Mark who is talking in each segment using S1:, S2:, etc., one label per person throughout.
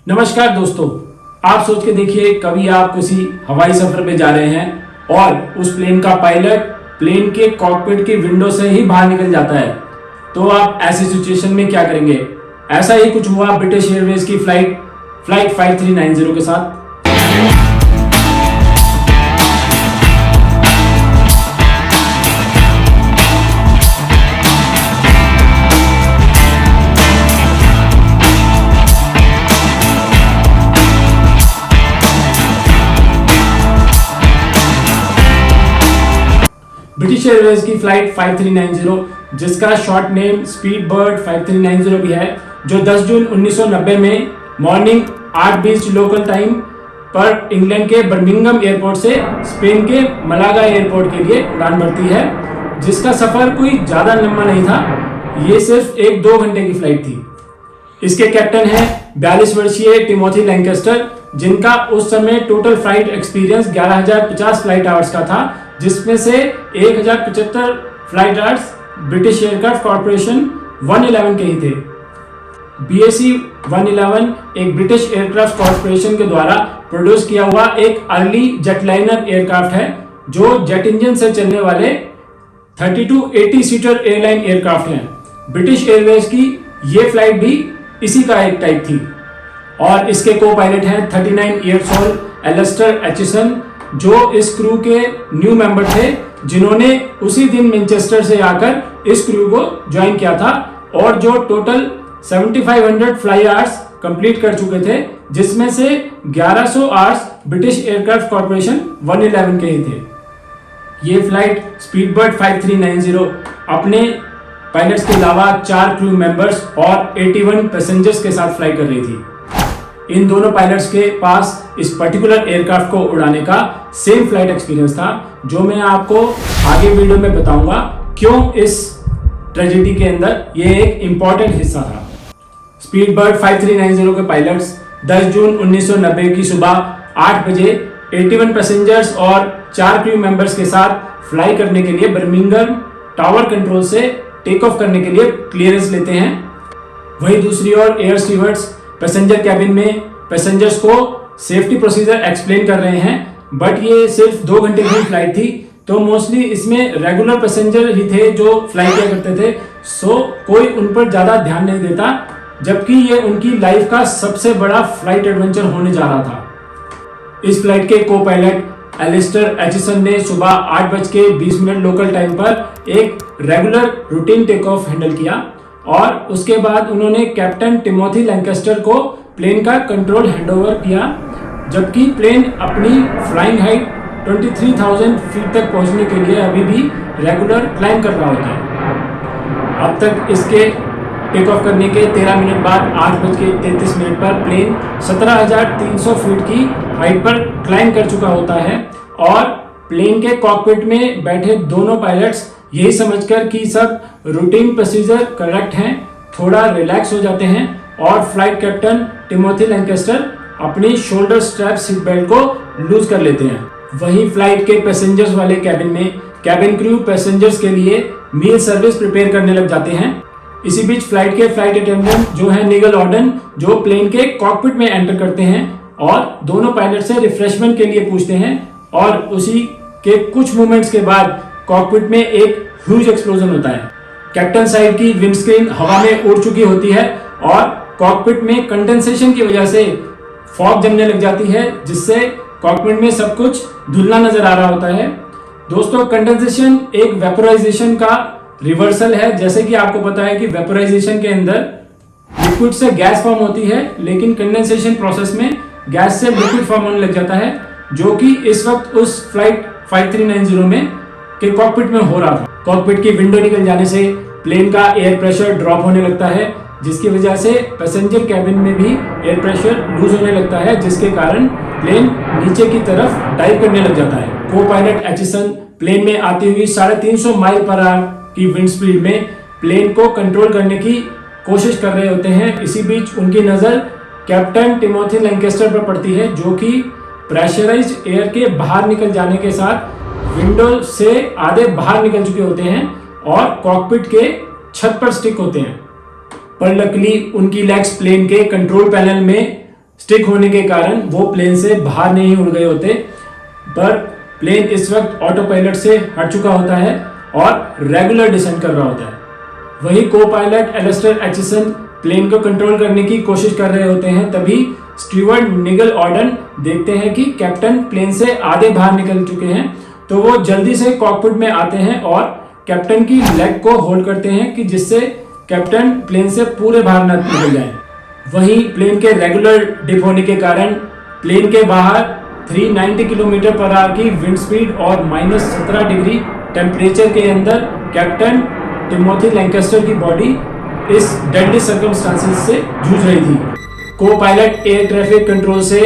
S1: नमस्कार दोस्तों, आप सोच के देखिए कभी आप किसी हवाई सफर पे जा रहे हैं और उस प्लेन का पायलट प्लेन के कॉकपिट की विंडो से ही बाहर निकल जाता है, तो आप ऐसी सिचुएशन में क्या करेंगे। ऐसा ही कुछ हुआ ब्रिटिश एयरवेज की फ्लाइट 5390 के साथ। ब्रिटिश एयरवेज की फ्लाइट 5390 जिसका शॉर्ट नेम स्पीड बर्ड 5390 भी है, जो 10 जून 1990 में मॉर्निंग 8:20 लोकल टाइम पर इंग्लैंड के बर्मिंघम एयरपोर्ट से स्पेन के मलागा एयरपोर्ट के लिए उड़ान भरती है, जिसका सफर कोई ज्यादा लंबा नहीं था। ये सिर्फ 1-2 घंटे की फ्लाइट थी। इसके कैप्टन हैं 42 वर्षीय टिमोथी लैंकेस्टर, जिनका उस समय total flight experience 11,050 flight hours का था, जिसमें से 1,075 flight hours British aircraft corporation 111 के ही थे। BAC 111 एक ब्रिटिश एयरक्राफ्ट कॉर्पोरेशन के द्वारा प्रोड्यूस किया हुआ एक अर्ली जेटलाइनर एयरक्राफ्ट है, जो जेट इंजन से चलने वाले 30-80 सीटर एयरलाइन एयरक्राफ्ट हैं। ब्रिटिश एयरवेज की ये फ्लाइट भी इसी का एक टाइप थी और इसके को पायलट हैं 39 ईयर्स ओल्ड एलिस्टर एचिसन, जो इस क्रू के न्यू मेंबर थे, जिन्होंने उसी दिन मैनचेस्टर से आकर इस क्रू को ज्वाइन किया था और जो टोटल 7500 फ्लाई आवर्स कंप्लीट कर चुके थे, जिसमें से 1100 आवर्स ब्रिटिश एयरक्राफ्ट कॉर्पोरेशन 111 के ही थे। ये फ्लाइट स्पीडबर्ड 5390 अपने पायलट्स के अलावा 4 क्रू मेंबर्स और 81 पैसेंजर्स के साथ फ्लाई कर रही थी। इन दोनों पायलट्स के पास इस पर्टिकुलर एयरक्राफ्ट को उड़ाने का सेम फ्लाइट एक्सपीरियंस था, जो मैं आपको आगे वीडियो में बताऊंगा क्यों इस ट्रेजेडी के अंदर ये एक इंपॉर्टेंट हिस्सा था। स्पीडबर्ड 5390 के पायलट्स 10 जून 1990 की सुबह 8 बजे 81 पैसेंजर्स और 4 क्रू मेंबर्स के साथ फ्लाई करने के लिए बर्मिंघम टावर कंट्रोल से टेक ऑफ करने के लिए क्लियरेंस लेते हैं। वहीं दूसरी ओर एयर स्टीवर्ड्स पैसेंजर कैबिन में पैसेंजर्स को सेफ्टी प्रोसीजर एक्सप्लेन कर रहे हैं, बट ये सिर्फ 2 घंटे की फ्लाइट थी, तो मोस्टली इसमें रेगुलर पैसेंजर ही थे जो फ्लाई किया करते थे, सो कोई उन पर ज्यादा ध्यान नहीं देता, जबकि ये उनकी लाइफ का सबसे बड़ा फ्लाइट एडवेंचर होने जा रहा था। इस फ्लाइट के को पायलट एलिस्टर एचिसन ने सुबह 8:20 लोकल टाइम पर एक regular routine take off handle किया और उसके बाद उन्होंने कैप्टन टिमोथी लैंकेस्टर को प्लेन का कंट्रोल हैंडओवर किया, जबकि प्लेन अपनी फ्लाइंग हाइट 23,000 फीट तक पहुंचने के लिए अभी भी रेगुलर क्लाइंब कर रहा होता है। अब तक इसके टेक ऑफ करने के 13 मिनट बाद 8:33 पर प्लेन 17,300 फीट की हाइट पर क्लाइंब कर चुका होता है और प्लेन के कॉकपिट में बैठे दोनों पायलट्स यही समझकर कि सब रूटीन प्रोसीजर करेक्ट हैं, थोड़ा रिलैक्स हो जाते हैं और फ्लाइट कैप्टन टिमोथी लैंकेस्टर अपनी शोल्डर स्ट्रैप सीट बेल्ट को लूज कर लेते हैं। वहीं फ्लाइट के पैसेंजर्स वाले कैबिन में कैबिन क्रू पैसेंजर्स के लिए मील सर्विस प्रिपेयर करने लग जाते हैं। इसी बीच फ्लाइट के फ्लाइट अटेंडेंट जो है निगल ऑर्डन, जो प्लेन के कॉकपिट में एंटर करते हैं और दोनों पायलट से रिफ्रेशमेंट के लिए पूछते हैं और उसी के कुछ मोमेंट्स के बाद कॉकपिट में एक ह्यूज एक्सप्लोजन होता है। कैप्टन साइड की विंडस्क्रीन हवा में उड़ चुकी होती है और कॉकपिट में कंडेंसेशन की वजह से फॉग जमने लग जाती है, जिससे कॉकपिट में सब कुछ धुंधला नजर आ रहा होता है। दोस्तों, कंडेंसेशन एक वेपोराइजेशन का रिवर्सल है। जैसे कि आपको पता है कि वेपोराइजेशन के अंदर लिक्विड से गैस फॉर्म होती है, लेकिन कंडेंसेशन प्रोसेस में गैस से लिक्विड फॉर्म होने लग जाता है, जो कि इस वक्त उस फ्लाइट 5390 में के कॉकपिट में हो रहा था। कॉकपिट की विंडो निकल जाने से प्लेन का एयर प्रेशर ड्रॉप होने लगता है, जिसकी वजह से पैसेंजर कैबिन में भी एयर प्रेशर लूज होने लगता है, जिसके कारण प्लेन नीचे की तरफ डाइव करने लग जाता है। को पायलट एचिसन प्लेन में आती हुई 350 माइल पर आवर की विंड स्पीड में प्लेन को कंट्रोल करने की कोशिश कर रहे होते हैं। इसी बीच उनकी नजर कैप्टन टिमोथी लैंकेस्टर पर पड़ती है, जो कि प्रेशराइज्ड एयर के बाहर निकल जाने के साथ विंडो से आधे बाहर निकल चुके होते हैं और कॉकपिट के छत पर स्टिक होते हैं। पर लकली उनकी लेग्स प्लेन के कंट्रोल पैनल में स्टिक होने के कारण वो प्लेन से बाहर नहीं उड़ गए होते, पर प्लेन इस वक्त ऑटो पायलट से हट चुका होता है और रेगुलर डिसेंट कर रहा होता है। वही को पायलट एलिस्टर एचिसन प्लेन को कंट्रोल करने की कोशिश कर रहे होते हैं, तभी स्टीवर्ड निगल ऑर्डन देखते हैं कि कैप्टन प्लेन से आधे बाहर निकल चुके हैं, तो वो जल्दी से कॉकपिट में आते हैं और कैप्टन की लेग को होल्ड करते हैं कि जिससे कैप्टन प्लेन से पूरे बाहर न निकल जाए। वहीं प्लेन के रेगुलर डिप होने के कारण प्लेन के बाहर 390 किलोमीटर पर आवर की विंड स्पीड और -17 डिग्री टेम्परेचर के अंदर कैप्टन टिमोथी लैंकेस्टर की बॉडी इस डेडली सर्कमस्टांसेस से जूझ रही थी। को पायलट एयर ट्रैफिक कंट्रोल से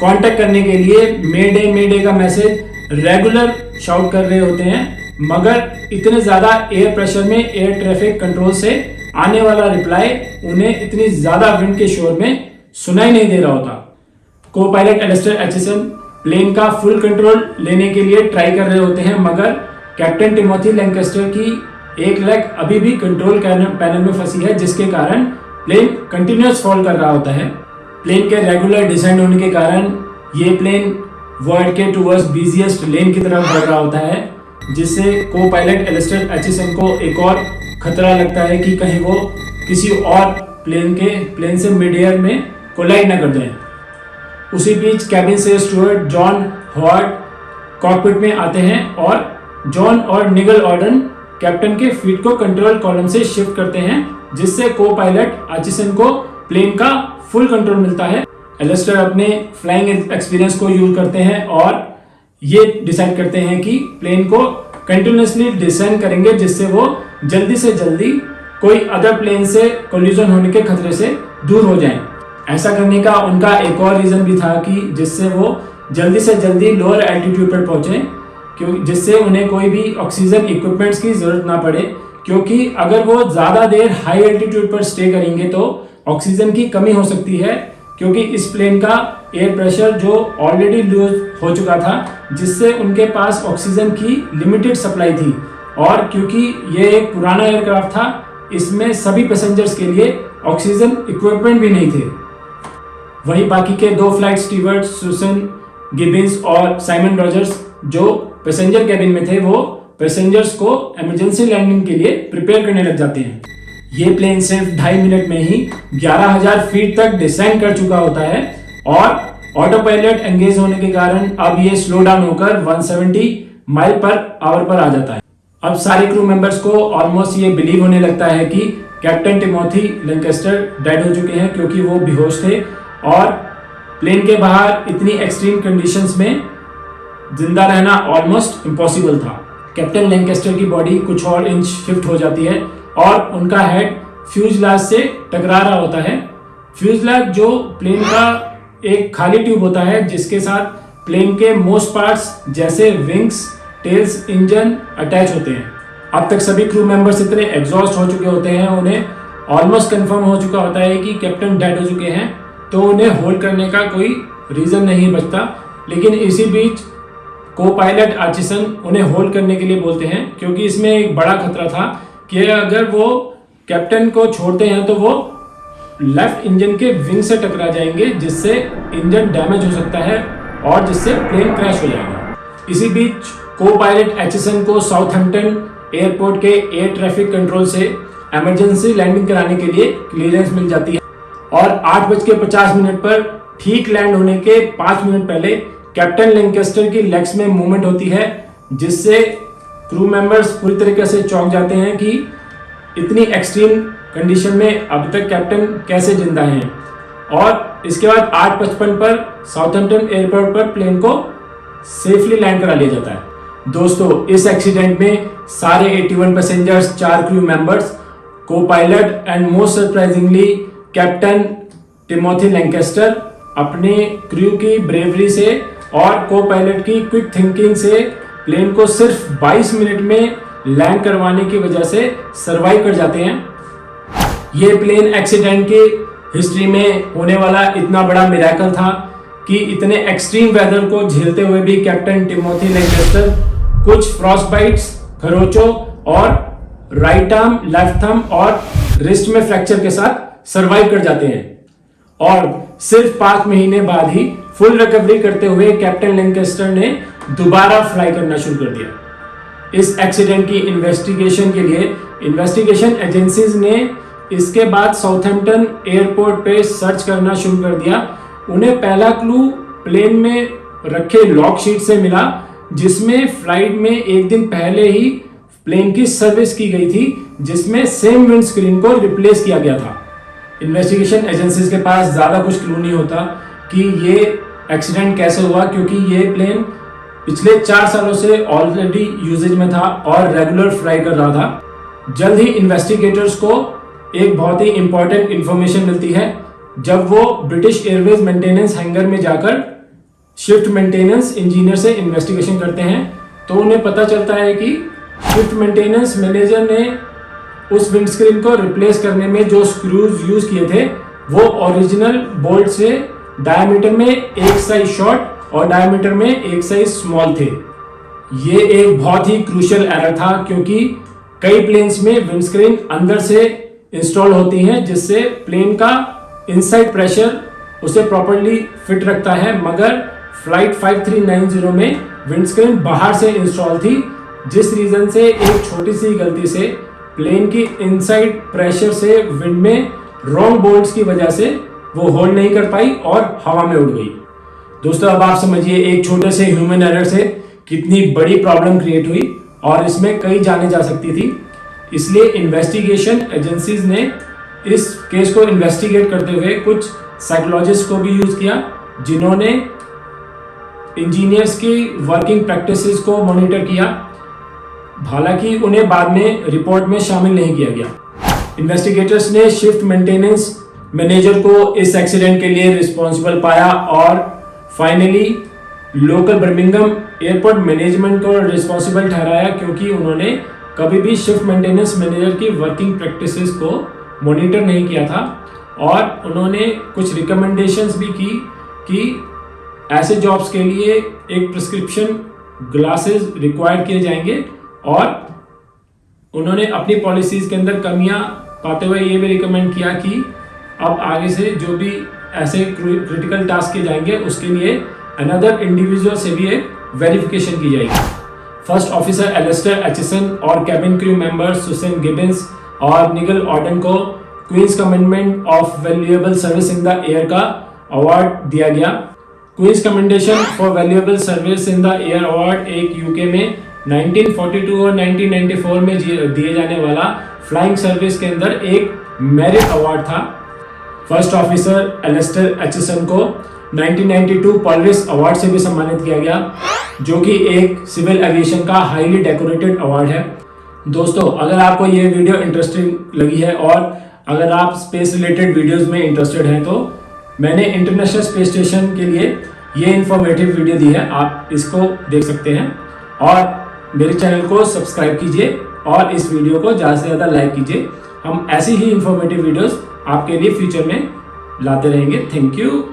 S1: कांटेक्ट करने के लिए मेडे का मैसेज रेगुलर शाउट कर रहे होते हैं, मगर इतने ज्यादा एयर प्रेशर में एयर ट्रैफिक कंट्रोल से आने वाला रिप्लाई उन्हें इतनी ज्यादा विंड के शोर में सुनाई नहीं दे रहा होता। को पायलट एलिस्टर एचिसन प्लेन का फुल कंट्रोल लेने के लिए ट्राई कर रहे होते हैं, मगर कैप्टन टिमोथी लैंकेस्टर की एक लेग अभी भी कंट्रोल पैनल में फंसी है, जिसके कारण प्लेन कंटिन्यूअस फॉल कर रहा होता है। प्लेन के रेगुलर डिसेंट होने के कारण ये प्लेन वर्ल्ड के टूवर्ड्स बिजिएस्ट लेन की तरफ बढ़ रहा होता है, जिससे को पायलट एलिस्टर एचिसन को एक और खतरा लगता है कि कहीं वो किसी और प्लेन से मिड एयर में कोलाइड न कर जाए। उसी बीच कैबिन से स्टुअर्ड जॉन हॉवर्ड कॉकपिट में आते हैं और जॉन और निगल ऑर्डन कैप्टन के फीट को कंट्रोल कॉलम से शिफ्ट करते हैं, जिससे को पायलट एचिसन को प्लेन का फुल कंट्रोल मिलता है। एलिस्टर अपने फ्लाइंग एक्सपीरियंस को यूज करते हैं और ये डिसाइड करते हैं कि प्लेन को कंटिन्यूअसली डिसेंड करेंगे, जिससे वो जल्दी से जल्दी कोई अदर प्लेन से कोलिजन होने के खतरे से दूर हो जाएं। ऐसा करने का उनका एक और रीजन भी था कि जिससे वो जल्दी से जल्दी लोअर एल्टीट्यूड पर पहुंचे, जिससे उन्हें कोई भी ऑक्सीजन इक्विपमेंट्स की जरूरत ना पड़े, क्योंकि अगर वो ज्यादा देर हाई एल्टीट्यूड पर स्टे करेंगे तो ऑक्सीजन की कमी हो सकती है, क्योंकि इस प्लेन का एयर प्रेशर जो ऑलरेडी लूज हो चुका था, जिससे उनके पास ऑक्सीजन की लिमिटेड सप्लाई थी। और क्योंकि ये एक पुराना एयरक्राफ्ट था, इसमें सभी पैसेंजर्स के लिए ऑक्सीजन इक्विपमेंट भी नहीं थे। वहीं बाकी के दो फ्लाइट स्टीवर्ड सुसन गिबिन्स और साइमन रॉजर्स जो पैसेंजर कैबिन में थे, वो पैसेंजर्स को इमरजेंसी लैंडिंग के लिए प्रिपेयर करने लग जाते हैं। ये प्लेन सिर्फ 2.5 मिनट में ही 11,000 फीट तक डिसेंड कर चुका होता है और ऑटो पायलट एंगेज होने के कारण अब ये स्लो डाउन होकर 170 माइल पर आवर पर आ जाता है। अब सारे क्रू मेंबर्स को ऑलमोस्ट ये बिलीव होने लगता है कि कैप्टन टिमोथी लैंकेस्टर डेड हो चुके हैं, क्योंकि वो बेहोश थे और प्लेन के बाहर इतनी एक्सट्रीम कंडीशंस में जिंदा रहना ऑलमोस्ट इम्पॉसिबल था। कैप्टन लैंकेस्टर की बॉडी कुछ और इंच शिफ्ट हो जाती है और उनका हेड फ्यूजलाज से टकरा रहा होता है। फ्यूजलाज जो प्लेन का एक खाली ट्यूब होता है, जिसके साथ प्लेन के मोस्ट पार्ट्स जैसे विंग्स, टेल्स, इंजन अटैच होते हैं। अब तक सभी क्रू मेंबर्स इतने एग्जॉस्ट हो चुके होते हैं, उन्हें ऑलमोस्ट कंफर्म हो चुका होता है कि कैप्टन डेड हो चुके हैं, तो उन्हें होल्ड करने का कोई रीजन नहीं बचता। लेकिन इसी बीच को पायलट एचिसन उन्हें होल्ड करने के लिए बोलते हैं, क्योंकि इसमें एक बड़ा खतरा था कि अगर वो कैप्टन को छोड़ते हैं तो वो लेफ्ट इंजन के विंग से टकरा जाएंगे, जिससे इंजन डैमेज हो सकता है और जिससे प्लेन क्रैश हो जाएगा। इसी बीच को पायलट एचिसन को साउथहैम्पटन एयरपोर्ट के एयर ट्रैफिक कंट्रोल से इमरजेंसी लैंडिंग कराने के लिए क्लियरेंस मिल जाती है और 8:50 पर ठीक लैंड होने के 5 मिनट पहले कैप्टन लैंकेस्टर की लेग्स में मूवमेंट होती है, जिससे क्रू मेंबर्स पूरी तरीके से चौंक जाते हैं कि इतनी एक्सट्रीम कंडीशन में अब तक कैप्टन कैसे जिंदा हैं। और इसके बाद 8:55 पर साउथहैम्पटन एयरपोर्ट पर प्लेन को सेफली लैंड करा लिया जाता है। दोस्तों, इस एक्सीडेंट में सारे 81 पैसेंजर्स, 4 क्रू मेंबर्स, को pilot and most surprisingly captain Timothy Lancaster अपने क्रू की ब्रेवरी से और को पायलट की क्विक थिंकिंग से प्लेन को सिर्फ 22 मिनट में लैंड करवाने की वजह से सरवाइव कर जाते हैं। ये प्लेन एक्सीडेंट की हिस्ट्री में होने वाला इतना बड़ा मिरेकल था कि इतने एक्सट्रीम वेदर को झेलते हुए भी कैप्टन टिमोथी लैंकेस्टर कुछ फ्रॉस्ट बाइट्स, खरोचों और राइट आर्म, लेफ्ट थंब और रिस्ट में फ्रैक्चर के साथ सरवाइव कर जाते हैं। और सिर्फ 5 महीने बाद ही फुल रिकवरी करते हुए कैप्टन लैंकेस्टर ने दोबारा फ्लाई करना शुरू कर दिया। इस एक्सीडेंट की इन्वेस्टिगेशन के लिए इन्वेस्टिगेशन एजेंसीज ने इसके बाद साउथहैम्पटन एयरपोर्ट पे सर्च करना शुरू कर दिया। उन्हें पहला क्लू प्लेन में रखे लॉग शीट से मिला, जिसमें फ्लाइट में एक दिन पहले ही प्लेन की सर्विस की गई थी, जिसमें सेम विंड स्क्रीन को रिप्लेस किया गया था। इन्वेस्टिगेशन एजेंसीज के पास ज़्यादा कुछ क्लू नहीं होता कि ये एक्सीडेंट कैसे हुआ, क्योंकि ये प्लेन पिछले 4 सालों से ऑलरेडी यूजेज में था और रेगुलर फ्लाई कर रहा था। जल्द ही इन्वेस्टिगेटर्स को एक बहुत ही इंपॉर्टेंट इंफॉर्मेशन मिलती है जब वो ब्रिटिश एयरवेज मेंटेनेंस हैंगर में जाकर शिफ्ट मेंटेनेंस इंजीनियर से इन्वेस्टिगेशन करते हैं, तो उन्हें पता चलता है कि शिफ्ट मेंटेनेंस मैनेजर ने उस विंडस्क्रीन को रिप्लेस करने में जो स्क्रूज यूज किए थे वो ओरिजिनल बोल्ट से डायमीटर में एक साइज शॉर्ट और डायमीटर में एक साइज स्मॉल थे। ये एक बहुत ही क्रूशियल एरर था, क्योंकि कई प्लेन्स में विंडस्क्रीन अंदर से इंस्टॉल होती हैं, जिससे प्लेन का इनसाइड प्रेशर उसे प्रॉपर्ली फिट रखता है, मगर फ्लाइट 5390 में विंडस्क्रीन बाहर से इंस्टॉल थी, जिस रीजन से एक छोटी सी गलती से प्लेन की इनसाइड प्रेशर से विंड में रॉन्ग बोल्ट्स की वजह से वो होल्ड नहीं कर पाई और हवा में उड़ गई। दोस्तों, अब आप समझिए एक छोटे से ह्यूमन एरर से कितनी बड़ी प्रॉब्लम क्रिएट हुई और इसमें कई जाने जा सकती थी। इसलिए इन्वेस्टिगेशन एजेंसीज ने इस केस को इन्वेस्टिगेट करते हुए कुछ साइकोलॉजिस्ट को भी यूज किया, जिन्होंने इंजीनियर्स की वर्किंग प्रैक्टिसेस को मॉनिटर किया। हालांकि उन्हें बाद में रिपोर्ट में शामिल नहीं किया गया। इन्वेस्टिगेटर्स ने शिफ्ट मेंटेनेंस मैनेजर को इस एक्सीडेंट के लिए रिस्पॉन्सिबल पाया और finally local Birmingham airport management को रिस्पॉन्सिबल ठहराया, क्योंकि उन्होंने कभी भी शिफ्ट मेंटेनेंस मैनेजर की वर्किंग प्रैक्टिसेस को मॉनिटर नहीं किया था। और उन्होंने कुछ रिकमेंडेशंस भी की कि ऐसे जॉब्स के लिए एक प्रिस्क्रिप्शन ग्लासेस रिक्वायर्ड किए जाएंगे, और उन्होंने अपनी पॉलिसीज के अंदर कमियां पाते हुए ये भी रिकमेंड किया कि अब आगे से जो भी ऐसे क्रिटिकल टास्क किए जाएंगे उसके लिए अनदर इंडिविजुअल से भी एक वेरिफिकेशन की जाएगी। फर्स्ट ऑफिसर एलिस्टर एचिसन और cabin crew member Susan Gibbins और निगल ऑर्डन को Queen's commendation of valuable service in the air का अवार्ड दिया गया। Queen's commendation for valuable service in the air award एक यूके में 1942 और 1994 में दिए जाने वाला फ्लाइंग सर्विस के अंदर एक मेरिट अवार्ड था। फर्स्ट ऑफिसर एलिस्टर एचिसन को 1992 पोलरिस अवार्ड से भी सम्मानित किया गया, जो कि एक सिविल एविएशन का हाईली डेकोरेटेड अवार्ड है। दोस्तों, अगर आपको ये वीडियो इंटरेस्टिंग लगी है और अगर आप स्पेस रिलेटेड वीडियोस में इंटरेस्टेड हैं, तो मैंने इंटरनेशनल स्पेस स्टेशन के लिए ये इन्फॉर्मेटिव वीडियो दी है, आप इसको देख सकते हैं। और मेरे चैनल को सब्सक्राइब कीजिए और इस वीडियो को ज़्यादा से ज़्यादा लाइक कीजिए। हम ऐसी ही इंफॉर्मेटिव वीडियोस आपके लिए फ्यूचर में लाते रहेंगे। Thank you.